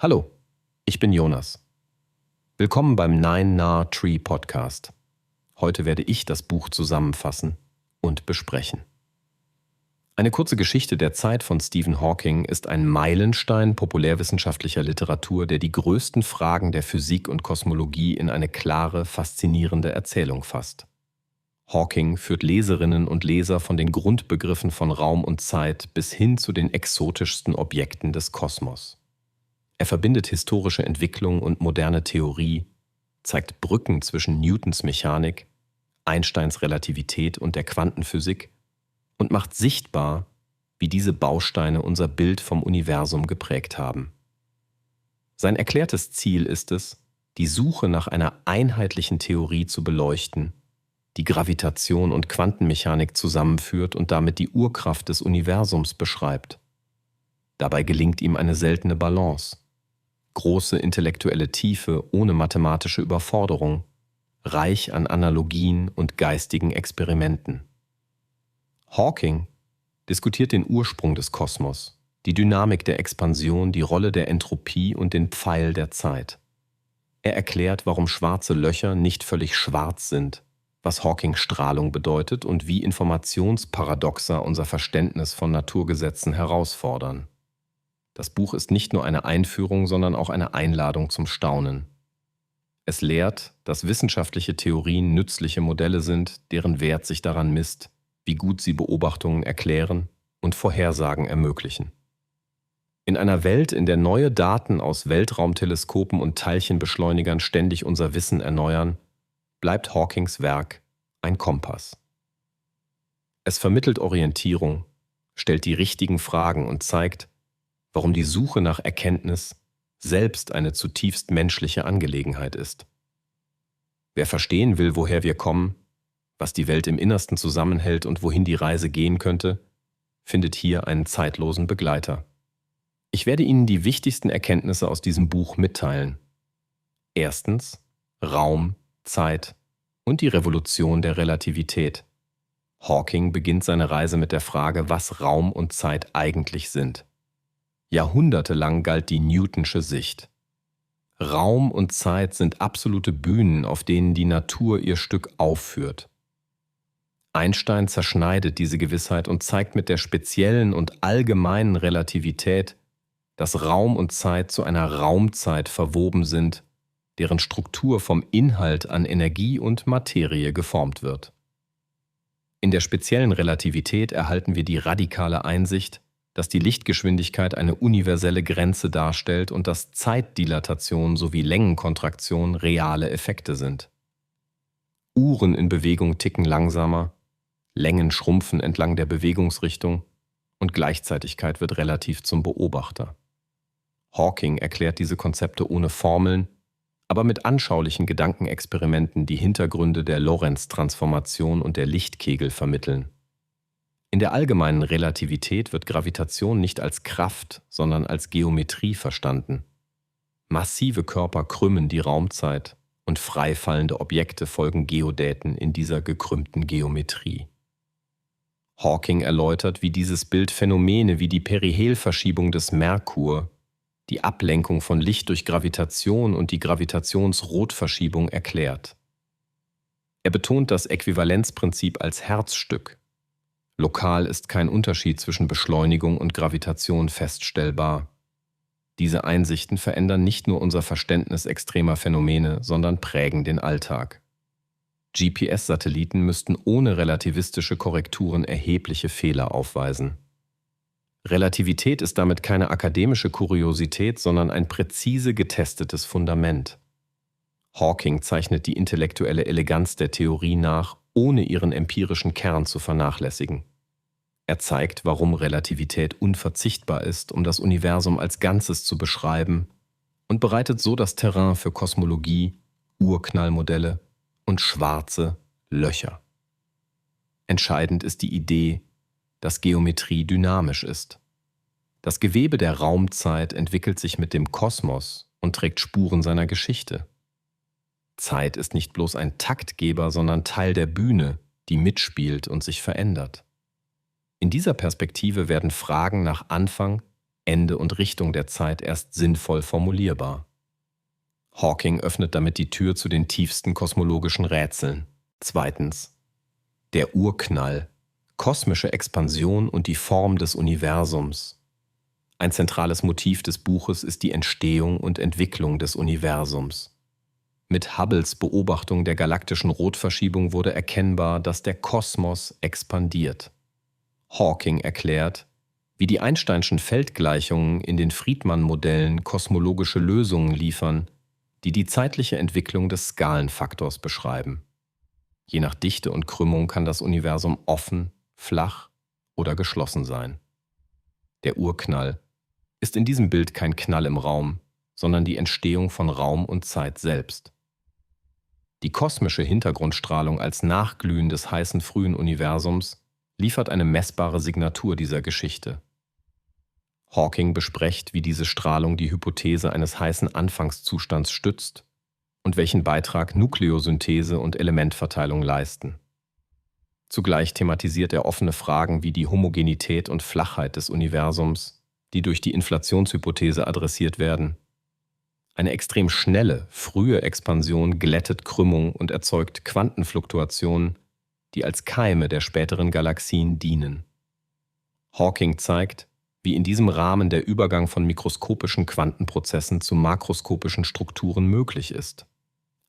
Hallo, ich bin Jonas. Willkommen beim Nine Nah Tree Podcast. Heute werde ich das Buch zusammenfassen und besprechen. Eine kurze Geschichte der Zeit von Stephen Hawking ist ein Meilenstein populärwissenschaftlicher Literatur, der die größten Fragen der Physik und Kosmologie in eine klare, faszinierende Erzählung fasst. Hawking führt Leserinnen und Leser von den Grundbegriffen von Raum und Zeit bis hin zu den exotischsten Objekten des Kosmos. Er verbindet historische Entwicklung und moderne Theorie, zeigt Brücken zwischen Newtons Mechanik, Einsteins Relativität und der Quantenphysik und macht sichtbar, wie diese Bausteine unser Bild vom Universum geprägt haben. Sein erklärtes Ziel ist es, die Suche nach einer einheitlichen Theorie zu beleuchten, die Gravitation und Quantenmechanik zusammenführt und damit die Urkraft des Universums beschreibt. Dabei gelingt ihm eine seltene Balance. Große intellektuelle Tiefe ohne mathematische Überforderung, reich an Analogien und geistigen Experimenten. Hawking diskutiert den Ursprung des Kosmos, die Dynamik der Expansion, die Rolle der Entropie und den Pfeil der Zeit. Er erklärt, warum schwarze Löcher nicht völlig schwarz sind, was Hawkings Strahlung bedeutet und wie Informationsparadoxa unser Verständnis von Naturgesetzen herausfordern. Das Buch ist nicht nur eine Einführung, sondern auch eine Einladung zum Staunen. Es lehrt, dass wissenschaftliche Theorien nützliche Modelle sind, deren Wert sich daran misst, wie gut sie Beobachtungen erklären und Vorhersagen ermöglichen. In einer Welt, in der neue Daten aus Weltraumteleskopen und Teilchenbeschleunigern ständig unser Wissen erneuern, bleibt Hawkings Werk ein Kompass. Es vermittelt Orientierung, stellt die richtigen Fragen und zeigt, warum die Suche nach Erkenntnis selbst eine zutiefst menschliche Angelegenheit ist. Wer verstehen will, woher wir kommen, was die Welt im Innersten zusammenhält und wohin die Reise gehen könnte, findet hier einen zeitlosen Begleiter. Ich werde Ihnen die wichtigsten Erkenntnisse aus diesem Buch mitteilen. Erstens Raum, Zeit und die Revolution der Relativität. Hawking beginnt seine Reise mit der Frage, was Raum und Zeit eigentlich sind. Jahrhundertelang galt die Newtonsche Sicht. Raum und Zeit sind absolute Bühnen, auf denen die Natur ihr Stück aufführt. Einstein zerschneidet diese Gewissheit und zeigt mit der speziellen und allgemeinen Relativität, dass Raum und Zeit zu einer Raumzeit verwoben sind, deren Struktur vom Inhalt an Energie und Materie geformt wird. In der speziellen Relativität erhalten wir die radikale Einsicht, dass die Lichtgeschwindigkeit eine universelle Grenze darstellt und dass Zeitdilatation sowie Längenkontraktion reale Effekte sind. Uhren in Bewegung ticken langsamer, Längen schrumpfen entlang der Bewegungsrichtung und Gleichzeitigkeit wird relativ zum Beobachter. Hawking erklärt diese Konzepte ohne Formeln, aber mit anschaulichen Gedankenexperimenten, die Hintergründe der Lorentz-Transformation und der Lichtkegel vermitteln. In der allgemeinen Relativität wird Gravitation nicht als Kraft, sondern als Geometrie verstanden. Massive Körper krümmen die Raumzeit und freifallende Objekte folgen Geodäten in dieser gekrümmten Geometrie. Hawking erläutert, wie dieses Bild Phänomene wie die Perihelverschiebung des Merkur, die Ablenkung von Licht durch Gravitation und die Gravitationsrotverschiebung erklärt. Er betont das Äquivalenzprinzip als Herzstück. Lokal ist kein Unterschied zwischen Beschleunigung und Gravitation feststellbar. Diese Einsichten verändern nicht nur unser Verständnis extremer Phänomene, sondern prägen den Alltag. GPS-Satelliten müssten ohne relativistische Korrekturen erhebliche Fehler aufweisen. Relativität ist damit keine akademische Kuriosität, sondern ein präzise getestetes Fundament. Hawking zeichnet die intellektuelle Eleganz der Theorie nach, ohne ihren empirischen Kern zu vernachlässigen. Er zeigt, warum Relativität unverzichtbar ist, um das Universum als Ganzes zu beschreiben und bereitet so das Terrain für Kosmologie, Urknallmodelle und schwarze Löcher. Entscheidend ist die Idee, dass Geometrie dynamisch ist. Das Gewebe der Raumzeit entwickelt sich mit dem Kosmos und trägt Spuren seiner Geschichte. Zeit ist nicht bloß ein Taktgeber, sondern Teil der Bühne, die mitspielt und sich verändert. In dieser Perspektive werden Fragen nach Anfang, Ende und Richtung der Zeit erst sinnvoll formulierbar. Hawking öffnet damit die Tür zu den tiefsten kosmologischen Rätseln. Zweitens. Der Urknall, kosmische Expansion und die Form des Universums. Ein zentrales Motiv des Buches ist die Entstehung und Entwicklung des Universums. Mit Hubbles Beobachtung der galaktischen Rotverschiebung wurde erkennbar, dass der Kosmos expandiert. Hawking erklärt, wie die Einsteinschen Feldgleichungen in den Friedmann-Modellen kosmologische Lösungen liefern, die die zeitliche Entwicklung des Skalenfaktors beschreiben. Je nach Dichte und Krümmung kann das Universum offen, flach oder geschlossen sein. Der Urknall ist in diesem Bild kein Knall im Raum, sondern die Entstehung von Raum und Zeit selbst. Die kosmische Hintergrundstrahlung als Nachglühen des heißen frühen Universums liefert eine messbare Signatur dieser Geschichte. Hawking bespricht, wie diese Strahlung die Hypothese eines heißen Anfangszustands stützt und welchen Beitrag Nukleosynthese und Elementverteilung leisten. Zugleich thematisiert er offene Fragen wie die Homogenität und Flachheit des Universums, die durch die Inflationshypothese adressiert werden. Eine extrem schnelle, frühe Expansion glättet Krümmung und erzeugt Quantenfluktuationen, die als Keime der späteren Galaxien dienen. Hawking zeigt, wie in diesem Rahmen der Übergang von mikroskopischen Quantenprozessen zu makroskopischen Strukturen möglich ist.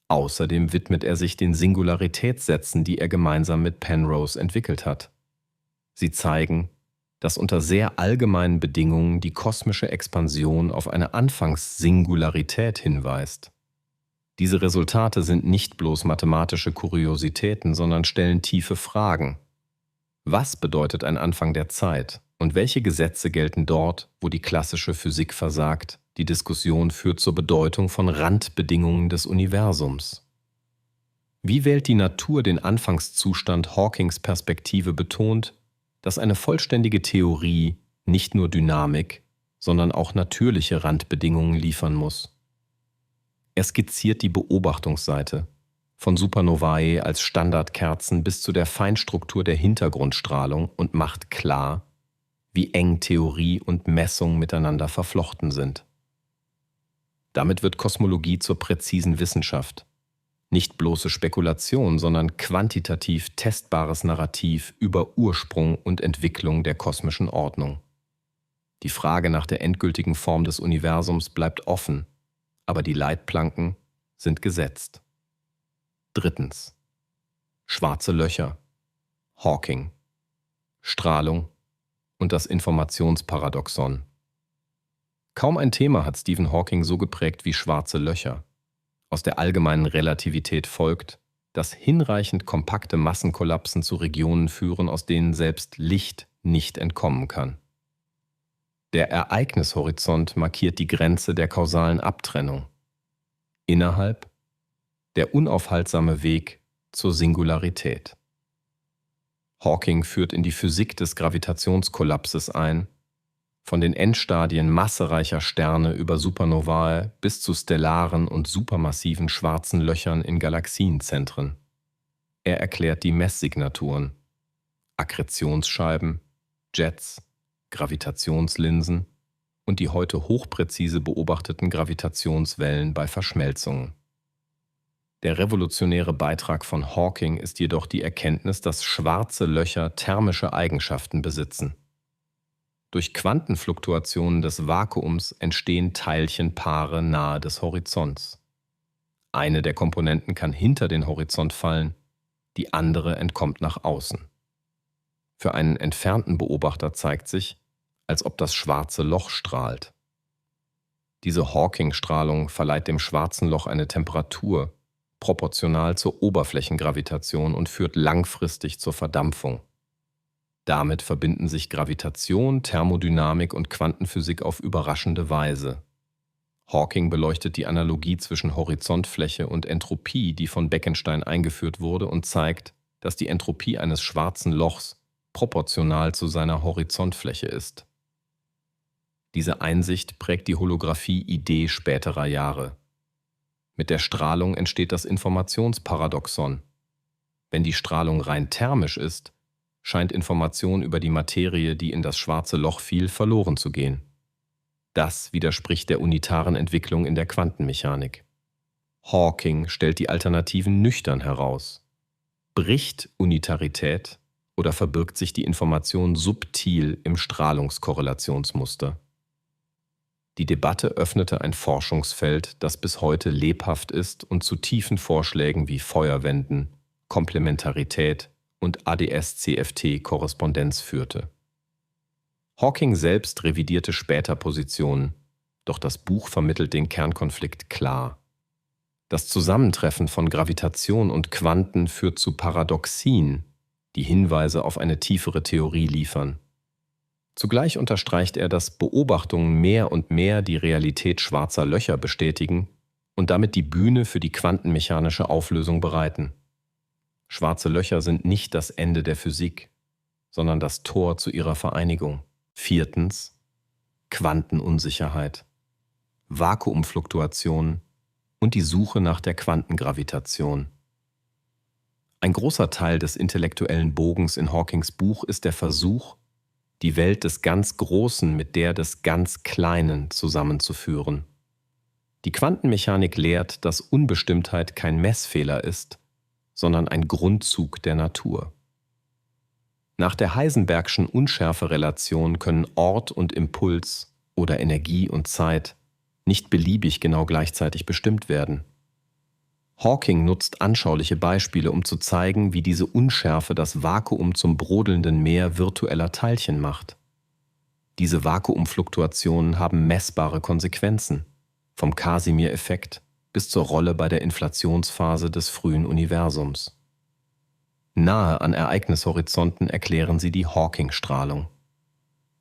Außerdem widmet er sich den Singularitätssätzen, die er gemeinsam mit Penrose entwickelt hat. Sie zeigen, dass unter sehr allgemeinen Bedingungen die kosmische Expansion auf eine Anfangssingularität hinweist. Diese Resultate sind nicht bloß mathematische Kuriositäten, sondern stellen tiefe Fragen. Was bedeutet ein Anfang der Zeit und welche Gesetze gelten dort, wo die klassische Physik versagt? Die Diskussion führt zur Bedeutung von Randbedingungen des Universums. Wie wählt die Natur den Anfangszustand Hawkings Perspektive betont, dass eine vollständige Theorie nicht nur Dynamik, sondern auch natürliche Randbedingungen liefern muss. Er skizziert die Beobachtungsseite, von Supernovae als Standardkerzen bis zu der Feinstruktur der Hintergrundstrahlung und macht klar, wie eng Theorie und Messung miteinander verflochten sind. Damit wird Kosmologie zur präzisen Wissenschaft. Nicht bloße Spekulation, sondern quantitativ testbares Narrativ über Ursprung und Entwicklung der kosmischen Ordnung. Die Frage nach der endgültigen Form des Universums bleibt offen, aber die Leitplanken sind gesetzt. Drittens. Schwarze Löcher, Hawking, Strahlung und das Informationsparadoxon. Kaum ein Thema hat Stephen Hawking so geprägt wie schwarze Löcher. Aus der allgemeinen Relativität folgt, dass hinreichend kompakte Massenkollapsen zu Regionen führen, aus denen selbst Licht nicht entkommen kann. Der Ereignishorizont markiert die Grenze der kausalen Abtrennung. Innerhalb der unaufhaltsame Weg zur Singularität. Hawking führt in die Physik des Gravitationskollapses ein, von den Endstadien massereicher Sterne über Supernovae bis zu stellaren und supermassiven schwarzen Löchern in Galaxienzentren. Er erklärt die Messsignaturen, Akkretionsscheiben, Jets, Gravitationslinsen und die heute hochpräzise beobachteten Gravitationswellen bei Verschmelzungen. Der revolutionäre Beitrag von Hawking ist jedoch die Erkenntnis, dass schwarze Löcher thermische Eigenschaften besitzen. Durch Quantenfluktuationen des Vakuums entstehen Teilchenpaare nahe des Horizonts. Eine der Komponenten kann hinter den Horizont fallen, die andere entkommt nach außen. Für einen entfernten Beobachter zeigt sich, als ob das schwarze Loch strahlt. Diese Hawking-Strahlung verleiht dem schwarzen Loch eine Temperatur, proportional zur Oberflächengravitation und führt langfristig zur Verdampfung. Damit verbinden sich Gravitation, Thermodynamik und Quantenphysik auf überraschende Weise. Hawking beleuchtet die Analogie zwischen Horizontfläche und Entropie, die von Bekenstein eingeführt wurde, und zeigt, dass die Entropie eines schwarzen Lochs proportional zu seiner Horizontfläche ist. Diese Einsicht prägt die Holographie-Idee späterer Jahre. Mit der Strahlung entsteht das Informationsparadoxon. Wenn die Strahlung rein thermisch ist, scheint Information über die Materie, die in das schwarze Loch fiel, verloren zu gehen. Das widerspricht der unitaren Entwicklung in der Quantenmechanik. Hawking stellt die Alternativen nüchtern heraus. Bricht Unitarität oder verbirgt sich die Information subtil im Strahlungskorrelationsmuster? Die Debatte öffnete ein Forschungsfeld, das bis heute lebhaft ist und zu tiefen Vorschlägen wie Feuerwänden, Komplementarität und ADS-CFT-Korrespondenz führte. Hawking selbst revidierte später Positionen, doch das Buch vermittelt den Kernkonflikt klar. Das Zusammentreffen von Gravitation und Quanten führt zu Paradoxien, die Hinweise auf eine tiefere Theorie liefern. Zugleich unterstreicht er, dass Beobachtungen mehr und mehr die Realität schwarzer Löcher bestätigen und damit die Bühne für die quantenmechanische Auflösung bereiten. Schwarze Löcher sind nicht das Ende der Physik, sondern das Tor zu ihrer Vereinigung. 4. Quantenunsicherheit, Vakuumfluktuation und die Suche nach der Quantengravitation. Ein großer Teil des intellektuellen Bogens in Hawkings Buch ist der Versuch, die Welt des ganz Großen mit der des ganz Kleinen zusammenzuführen. Die Quantenmechanik lehrt, dass Unbestimmtheit kein Messfehler ist, sondern ein Grundzug der Natur. Nach der Heisenbergschen Unschärferelation können Ort und Impuls oder Energie und Zeit nicht beliebig genau gleichzeitig bestimmt werden. Hawking nutzt anschauliche Beispiele, um zu zeigen, wie diese Unschärfe das Vakuum zum brodelnden Meer virtueller Teilchen macht. Diese Vakuumfluktuationen haben messbare Konsequenzen, vom Casimir-Effekt bis zur Rolle bei der Inflationsphase des frühen Universums. Nahe an Ereignishorizonten erklären sie die Hawking-Strahlung.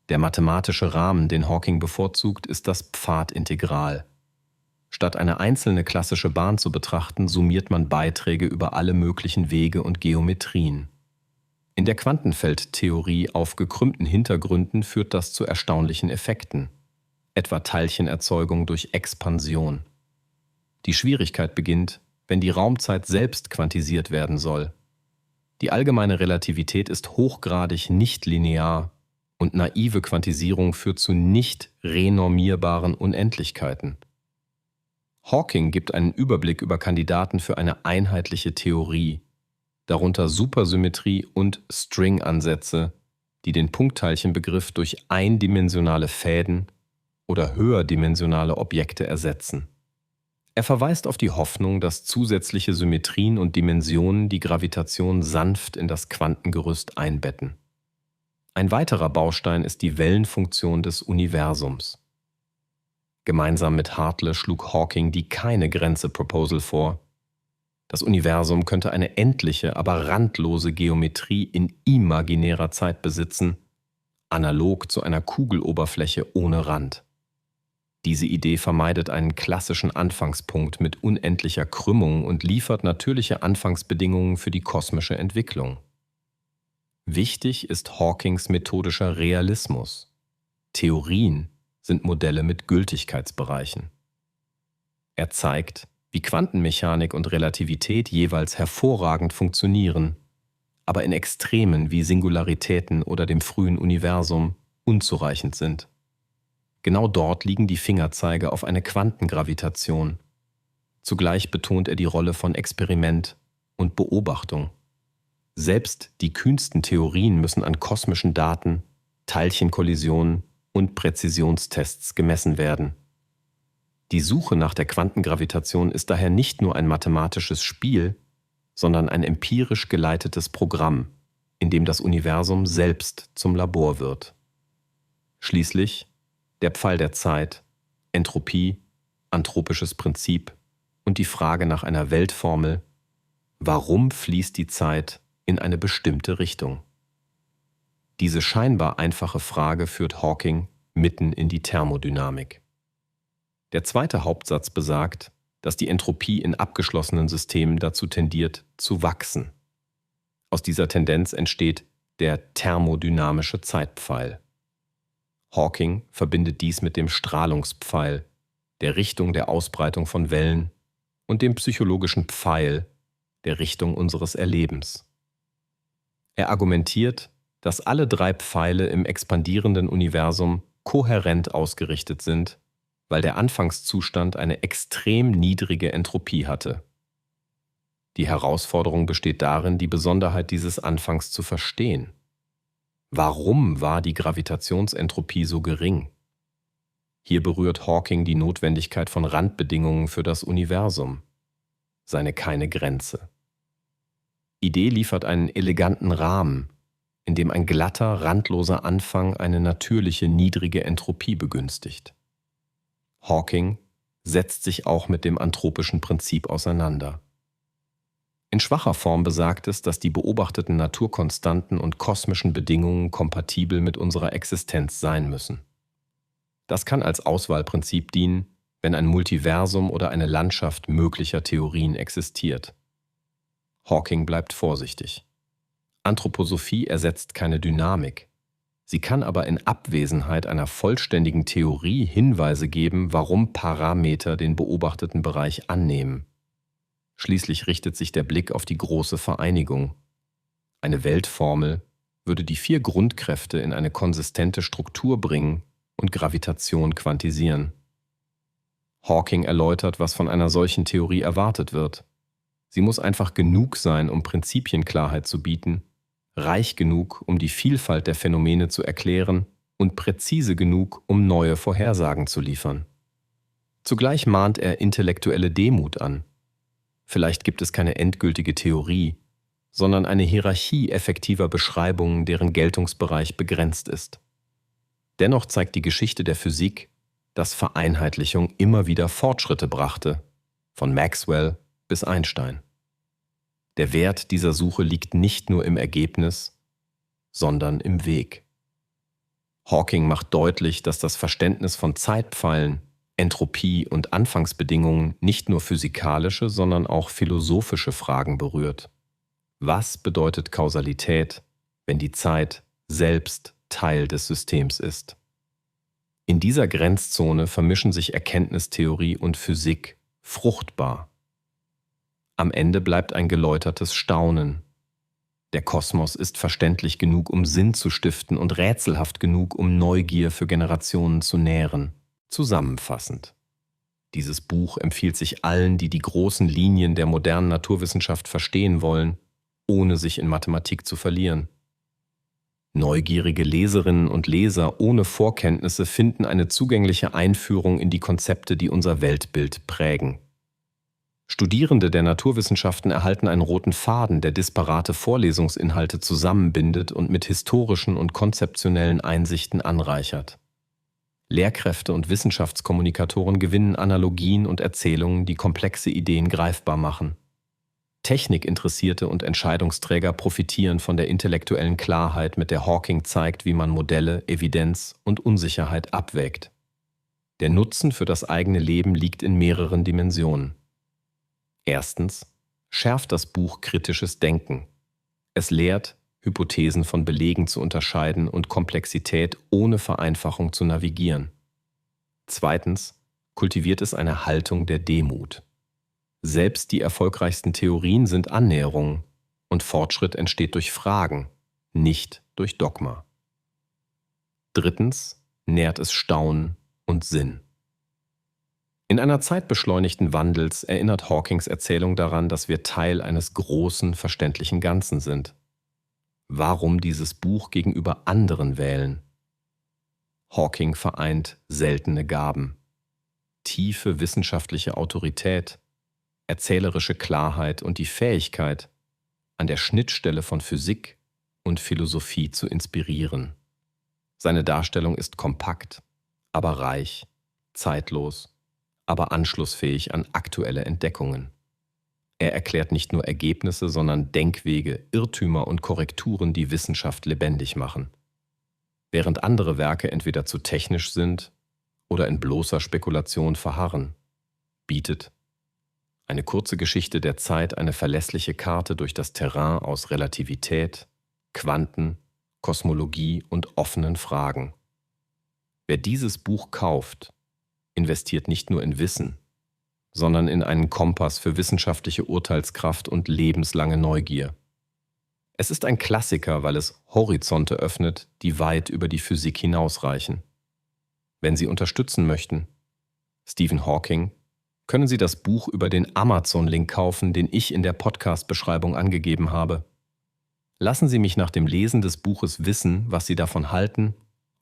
Der mathematische Rahmen, den Hawking bevorzugt, ist das Pfadintegral. Statt eine einzelne klassische Bahn zu betrachten, summiert man Beiträge über alle möglichen Wege und Geometrien. In der Quantenfeldtheorie auf gekrümmten Hintergründen führt das zu erstaunlichen Effekten, etwa Teilchenerzeugung durch Expansion. Die Schwierigkeit beginnt, wenn die Raumzeit selbst quantisiert werden soll. Die allgemeine Relativität ist hochgradig nicht linear und naive Quantisierung führt zu nicht renormierbaren Unendlichkeiten. Hawking gibt einen Überblick über Kandidaten für eine einheitliche Theorie, darunter Supersymmetrie und String-Ansätze, die den Punktteilchenbegriff durch eindimensionale Fäden oder höherdimensionale Objekte ersetzen. Er verweist auf die Hoffnung, dass zusätzliche Symmetrien und Dimensionen die Gravitation sanft in das Quantengerüst einbetten. Ein weiterer Baustein ist die Wellenfunktion des Universums. Gemeinsam mit Hartle schlug Hawking die Keine-Grenze-Proposal vor. Das Universum könnte eine endliche, aber randlose Geometrie in imaginärer Zeit besitzen, analog zu einer Kugeloberfläche ohne Rand. Diese Idee vermeidet einen klassischen Anfangspunkt mit unendlicher Krümmung und liefert natürliche Anfangsbedingungen für die kosmische Entwicklung. Wichtig ist Hawkings methodischer Realismus. Theorien sind Modelle mit Gültigkeitsbereichen. Er zeigt, wie Quantenmechanik und Relativität jeweils hervorragend funktionieren, aber in Extremen wie Singularitäten oder dem frühen Universum unzureichend sind. Genau dort liegen die Fingerzeige auf eine Quantengravitation. Zugleich betont er die Rolle von Experiment und Beobachtung. Selbst die kühnsten Theorien müssen an kosmischen Daten, Teilchenkollisionen und Präzisionstests gemessen werden. Die Suche nach der Quantengravitation ist daher nicht nur ein mathematisches Spiel, sondern ein empirisch geleitetes Programm, in dem das Universum selbst zum Labor wird. Schließlich der Pfeil der Zeit, Entropie, anthropisches Prinzip und die Frage nach einer Weltformel: Warum fließt die Zeit in eine bestimmte Richtung? Diese scheinbar einfache Frage führt Hawking mitten in die Thermodynamik. Der zweite Hauptsatz besagt, dass die Entropie in abgeschlossenen Systemen dazu tendiert, zu wachsen. Aus dieser Tendenz entsteht der thermodynamische Zeitpfeil. Hawking verbindet dies mit dem Strahlungspfeil, der Richtung der Ausbreitung von Wellen, und dem psychologischen Pfeil, der Richtung unseres Erlebens. Er argumentiert, dass alle drei Pfeile im expandierenden Universum kohärent ausgerichtet sind, weil der Anfangszustand eine extrem niedrige Entropie hatte. Die Herausforderung besteht darin, die Besonderheit dieses Anfangs zu verstehen. Warum war die Gravitationsentropie so gering? Hier berührt Hawking die Notwendigkeit von Randbedingungen für das Universum, seine keine Grenze. Idee liefert einen eleganten Rahmen, in dem ein glatter, randloser Anfang eine natürliche, niedrige Entropie begünstigt. Hawking setzt sich auch mit dem anthropischen Prinzip auseinander. In schwacher Form besagt es, dass die beobachteten Naturkonstanten und kosmischen Bedingungen kompatibel mit unserer Existenz sein müssen. Das kann als Auswahlprinzip dienen, wenn ein Multiversum oder eine Landschaft möglicher Theorien existiert. Hawking bleibt vorsichtig. Anthroposophie ersetzt keine Dynamik. Sie kann aber in Abwesenheit einer vollständigen Theorie Hinweise geben, warum Parameter den beobachteten Bereich annehmen. Schließlich richtet sich der Blick auf die große Vereinigung. Eine Weltformel würde die 4 Grundkräfte in eine konsistente Struktur bringen und Gravitation quantisieren. Hawking erläutert, was von einer solchen Theorie erwartet wird. Sie muss einfach genug sein, um Prinzipienklarheit zu bieten, reich genug, um die Vielfalt der Phänomene zu erklären und präzise genug, um neue Vorhersagen zu liefern. Zugleich mahnt er intellektuelle Demut an. Vielleicht gibt es keine endgültige Theorie, sondern eine Hierarchie effektiver Beschreibungen, deren Geltungsbereich begrenzt ist. Dennoch zeigt die Geschichte der Physik, dass Vereinheitlichung immer wieder Fortschritte brachte, von Maxwell bis Einstein. Der Wert dieser Suche liegt nicht nur im Ergebnis, sondern im Weg. Hawking macht deutlich, dass das Verständnis von Zeitpfeilen, Entropie und Anfangsbedingungen nicht nur physikalische, sondern auch philosophische Fragen berührt. Was bedeutet Kausalität, wenn die Zeit selbst Teil des Systems ist? In dieser Grenzzone vermischen sich Erkenntnistheorie und Physik fruchtbar. Am Ende bleibt ein geläutertes Staunen. Der Kosmos ist verständlich genug, um Sinn zu stiften und rätselhaft genug, um Neugier für Generationen zu nähren. Zusammenfassend: Dieses Buch empfiehlt sich allen, die die großen Linien der modernen Naturwissenschaft verstehen wollen, ohne sich in Mathematik zu verlieren. Neugierige Leserinnen und Leser ohne Vorkenntnisse finden eine zugängliche Einführung in die Konzepte, die unser Weltbild prägen. Studierende der Naturwissenschaften erhalten einen roten Faden, der disparate Vorlesungsinhalte zusammenbindet und mit historischen und konzeptionellen Einsichten anreichert. Lehrkräfte und Wissenschaftskommunikatoren gewinnen Analogien und Erzählungen, die komplexe Ideen greifbar machen. Technikinteressierte und Entscheidungsträger profitieren von der intellektuellen Klarheit, mit der Hawking zeigt, wie man Modelle, Evidenz und Unsicherheit abwägt. Der Nutzen für das eigene Leben liegt in mehreren Dimensionen. Erstens schärft das Buch kritisches Denken. Es lehrt, Hypothesen von Belegen zu unterscheiden und Komplexität ohne Vereinfachung zu navigieren. Zweitens kultiviert es eine Haltung der Demut. Selbst die erfolgreichsten Theorien sind Annäherungen und Fortschritt entsteht durch Fragen, nicht durch Dogma. Drittens nährt es Staunen und Sinn. In einer Zeit beschleunigten Wandels erinnert Hawkings Erzählung daran, dass wir Teil eines großen, verständlichen Ganzen sind. Warum dieses Buch gegenüber anderen wählen? Hawking vereint seltene Gaben: tiefe wissenschaftliche Autorität, erzählerische Klarheit und die Fähigkeit, an der Schnittstelle von Physik und Philosophie zu inspirieren. Seine Darstellung ist kompakt, aber reich, zeitlos, aber anschlussfähig an aktuelle Entdeckungen. Er erklärt nicht nur Ergebnisse, sondern Denkwege, Irrtümer und Korrekturen, die Wissenschaft lebendig machen. Während andere Werke entweder zu technisch sind oder in bloßer Spekulation verharren, bietet eine kurze Geschichte der Zeit eine verlässliche Karte durch das Terrain aus Relativität, Quanten, Kosmologie und offenen Fragen. Wer dieses Buch kauft, investiert nicht nur in Wissen, sondern in einen Kompass für wissenschaftliche Urteilskraft und lebenslange Neugier. Es ist ein Klassiker, weil es Horizonte öffnet, die weit über die Physik hinausreichen. Wenn Sie unterstützen möchten, Stephen Hawking, können Sie das Buch über den Amazon-Link kaufen, den ich in der Podcast-Beschreibung angegeben habe. Lassen Sie mich nach dem Lesen des Buches wissen, was Sie davon halten,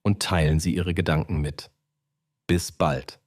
und teilen Sie Ihre Gedanken mit. Bis bald.